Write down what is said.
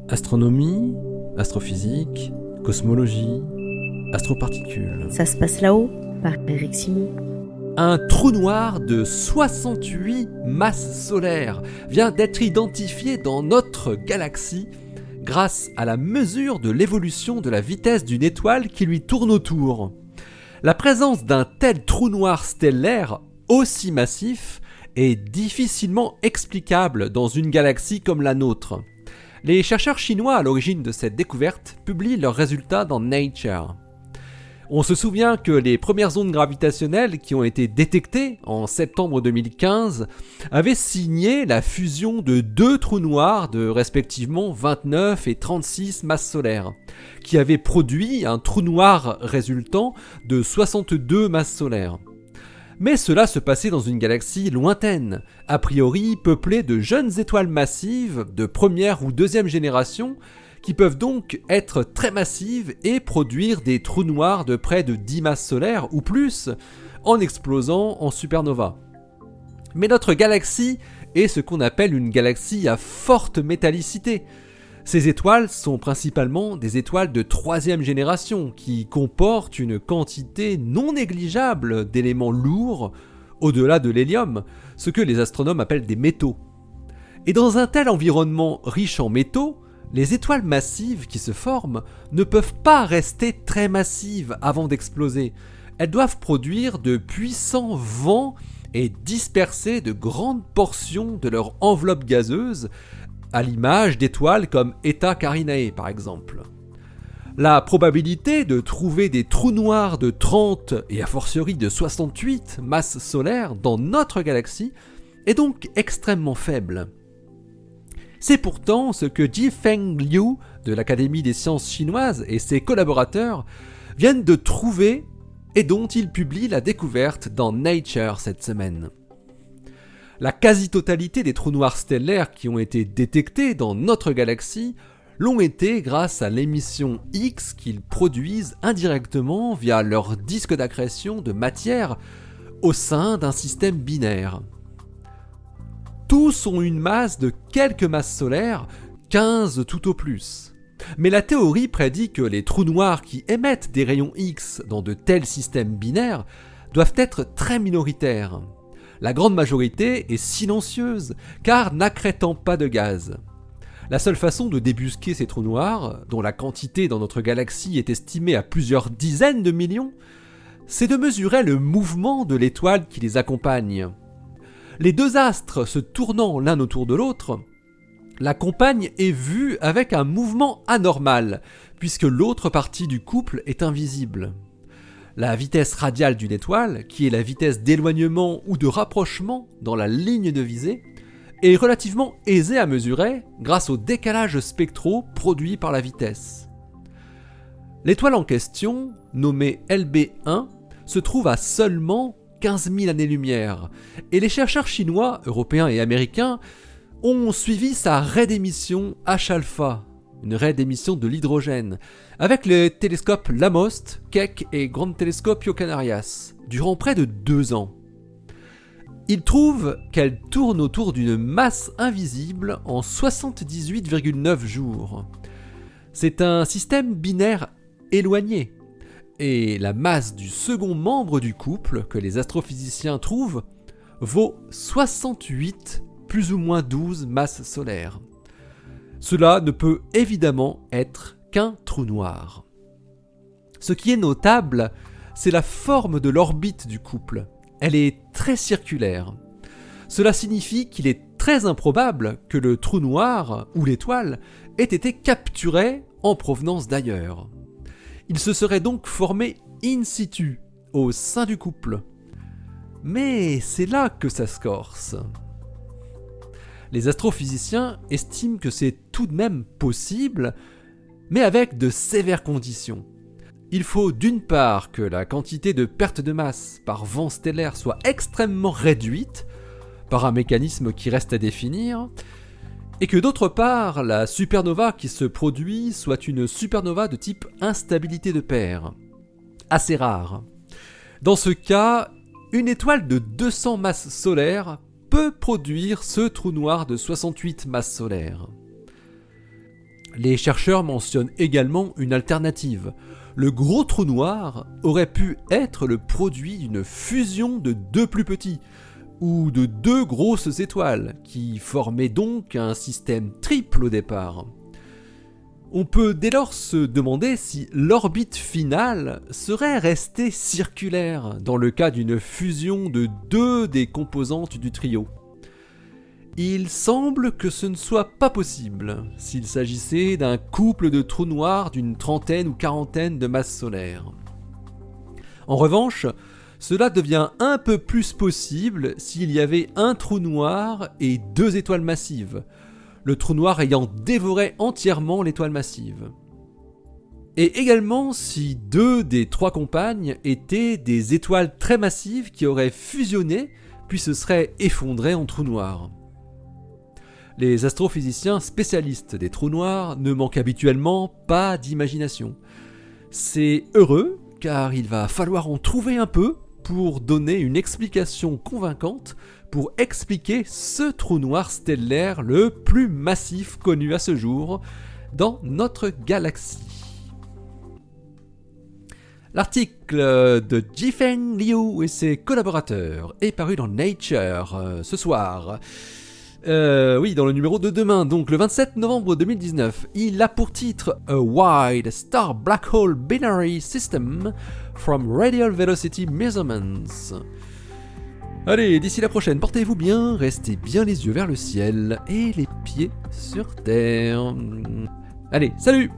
Astronomie, astrophysique, cosmologie, astroparticules. Ça se passe là-haut, par Eric Simon. Un trou noir de 68 masses solaires vient d'être identifié dans notre galaxie grâce à la mesure de l'évolution de la vitesse d'une étoile qui lui tourne autour. La présence d'un tel trou noir stellaire aussi massif est difficilement explicable dans une galaxie comme la nôtre. Les chercheurs chinois à l'origine de cette découverte publient leurs résultats dans Nature. On se souvient que les premières ondes gravitationnelles qui ont été détectées en septembre 2015 avaient signé la fusion de deux trous noirs de respectivement 29 et 36 masses solaires, qui avaient produit un trou noir résultant de 62 masses solaires. Mais cela se passait dans une galaxie lointaine, a priori peuplée de jeunes étoiles massives de première ou deuxième génération, qui peuvent donc être très massives et produire des trous noirs de près de 10 masses solaires ou plus, en explosant en supernova. Mais notre galaxie est ce qu'on appelle une galaxie à forte métallicité. Ces étoiles sont principalement des étoiles de troisième génération qui comportent une quantité non négligeable d'éléments lourds, au-delà de l'hélium, ce que les astronomes appellent des métaux. Et dans un tel environnement riche en métaux, les étoiles massives qui se forment ne peuvent pas rester très massives avant d'exploser. Elles doivent produire de puissants vents et disperser de grandes portions de leur enveloppe gazeuse, à l'image d'étoiles comme Eta Carinae par exemple. La probabilité de trouver des trous noirs de 30 et a fortiori de 68 masses solaires dans notre galaxie est donc extrêmement faible. C'est pourtant ce que Jifeng Liu de l'Académie des sciences chinoises et ses collaborateurs viennent de trouver et dont ils publient la découverte dans Nature cette semaine. La quasi-totalité des trous noirs stellaires qui ont été détectés dans notre galaxie l'ont été grâce à l'émission X qu'ils produisent indirectement via leur disque d'accrétion de matière au sein d'un système binaire. Tous ont une masse de quelques masses solaires, 15 tout au plus. Mais la théorie prédit que les trous noirs qui émettent des rayons X dans de tels systèmes binaires doivent être très minoritaires. La grande majorité est silencieuse, car n'accrétant pas de gaz. La seule façon de débusquer ces trous noirs, dont la quantité dans notre galaxie est estimée à plusieurs dizaines de millions, c'est de mesurer le mouvement de l'étoile qui les accompagne. Les deux astres se tournant l'un autour de l'autre, la compagne est vue avec un mouvement anormal, puisque l'autre partie du couple est invisible. La vitesse radiale d'une étoile, qui est la vitesse d'éloignement ou de rapprochement dans la ligne de visée, est relativement aisée à mesurer grâce aux décalages spectraux produits par la vitesse. L'étoile en question, nommée LB1, se trouve à seulement 15 000 années-lumière, et les chercheurs chinois, européens et américains ont suivi sa raie d'émission H-alpha, une raie d'émission de l'hydrogène, avec les télescopes Lamost, Keck et Grand Telescopio Canarias, durant près de 2 ans. Ils trouvent qu'elle tourne autour d'une masse invisible en 78,9 jours. C'est un système binaire éloigné, et la masse du second membre du couple, que les astrophysiciens trouvent, vaut 68 plus ou moins 12 masses solaires. Cela ne peut évidemment être qu'un trou noir. Ce qui est notable, c'est la forme de l'orbite du couple. Elle est très circulaire. Cela signifie qu'il est très improbable que le trou noir ou l'étoile ait été capturé en provenance d'ailleurs. Il se serait donc formé in situ, au sein du couple. Mais c'est là que ça se corse. Les astrophysiciens estiment que c'est tout de même possible, mais avec de sévères conditions. Il faut d'une part que la quantité de perte de masse par vent stellaire soit extrêmement réduite, par un mécanisme qui reste à définir, et que d'autre part, la supernova qui se produit soit une supernova de type instabilité de paire, assez rare. Dans ce cas, une étoile de 200 masses solaires peut produire ce trou noir de 68 masses solaires. Les chercheurs mentionnent également une alternative. Le gros trou noir aurait pu être le produit d'une fusion de deux plus petits, ou de deux grosses étoiles, qui formaient donc un système triple au départ. On peut dès lors se demander si l'orbite finale serait restée circulaire dans le cas d'une fusion de deux des composantes du trio. Il semble que ce ne soit pas possible s'il s'agissait d'un couple de trous noirs d'une trentaine ou quarantaine de masses solaires. En revanche, cela devient un peu plus possible s'il y avait un trou noir et deux étoiles massives, le trou noir ayant dévoré entièrement l'étoile massive. Et également si deux des trois compagnes étaient des étoiles très massives qui auraient fusionné puis se seraient effondrées en trous noirs. Les astrophysiciens spécialistes des trous noirs ne manquent habituellement pas d'imagination. C'est heureux car il va falloir en trouver un peu pour donner une explication convaincante pour expliquer ce trou noir stellaire le plus massif connu à ce jour dans notre galaxie. L'article de Jifeng Liu et ses collaborateurs est paru dans Nature ce soir. Oui, dans le numéro de demain, donc le 27 novembre 2019. Il a pour titre A Wide Star Black Hole Binary System from Radial Velocity Measurements. Allez, d'ici la prochaine, portez-vous bien, restez bien les yeux vers le ciel et les pieds sur terre. Allez, salut!